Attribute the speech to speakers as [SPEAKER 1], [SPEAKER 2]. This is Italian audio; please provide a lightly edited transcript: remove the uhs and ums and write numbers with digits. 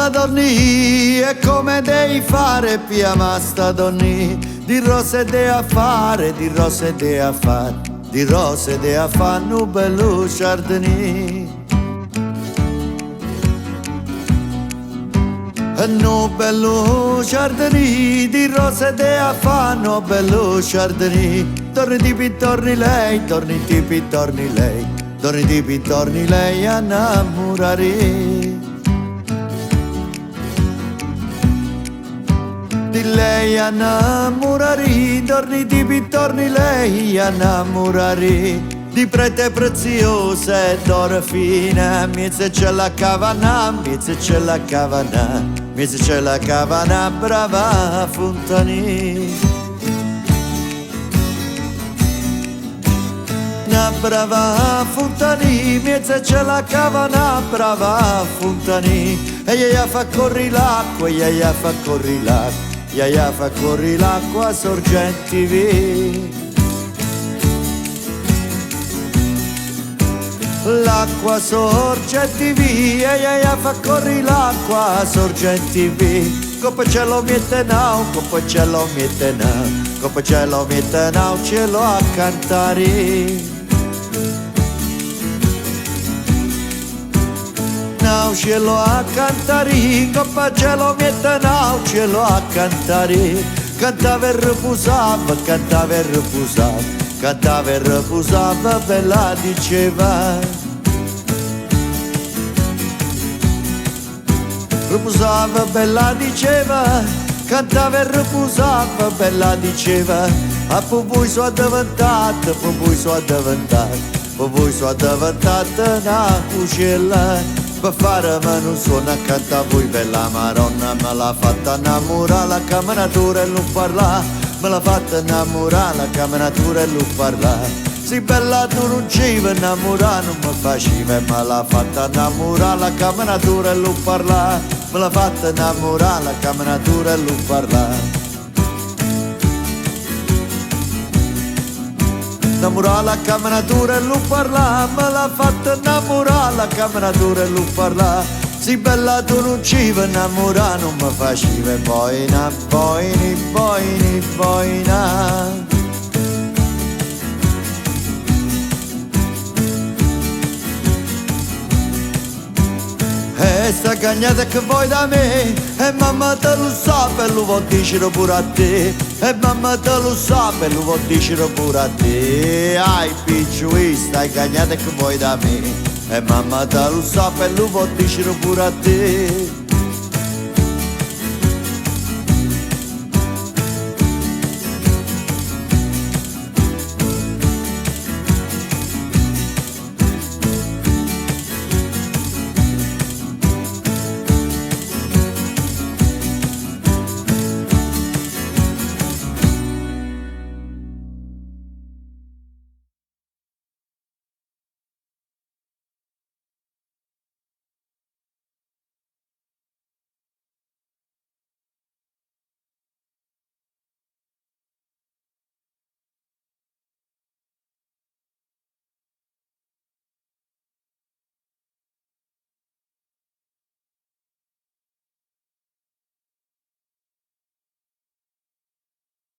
[SPEAKER 1] sta donni e come devi fare piama sta donni di rose de a fare, di rose de a fare, di rose de a fare un bello giardini. No bello giardini, di rose de a fare, no bello giardini. Torni tipi, torni lei, torni tipi, torni lei, torni tipi, torni lei a innamorare. Di lei a innamorare, torni tipi, torni lei a innamorare. Di prete preziose d'oro fine, miezza c'è la cavana, miezza c'è la cavana, miezza c'è la cavana, brava Fontani. Una brava Fontani, miezza c'è la cavana, brava Fontani. E ella fa corri l'acqua, e ella fa corri l'acqua, e ella fa corri l'acqua sorgenti vi. L'acqua sorgenti via, ia fa corri l'acqua sorgenti via. Coppa cielo miete nau, coppa cielo miete nau, coppa cielo miete nau, cielo a cantare. Nau cielo a cantare, coppa cielo miete nau, cielo a cantare. Cantava e ripusava, cantava e ripusava, cantava e ripusava, bella diceva. Ripusava, bella diceva, cantava e ripusava, bella diceva. A poi sono diventata, poi sono diventata, poi sono diventata una cucella. Per fare ma non suona a cantare voi, bella Maronna, me l'ha fatta innamorare la camminatura e non parla. Me l'ha fatta innamorare la camminatura e non parla. Sì bella tu non ci vai innamorare, non mi faceva, me l'ha fatta innamorare la camminatura e non parla. Me l'ha fatta innamorare la camminatura e non parla. Innamorare la camminatura e non parla, me l'ha fatta innamorare la camminatura e non parla. Sì bella tu non ci vai innamorare, non mi faceva boina, boini, boini, boina. E sta cagnata che vuoi da me, e mamma te lo sa, e lo vuol dire pure a te. E mamma te lo sa, e lo vuol dire pure a te. Ai picciui, stai cagnata che vuoi da me, e mamma te lo sa, e lo vuol dire pure a te.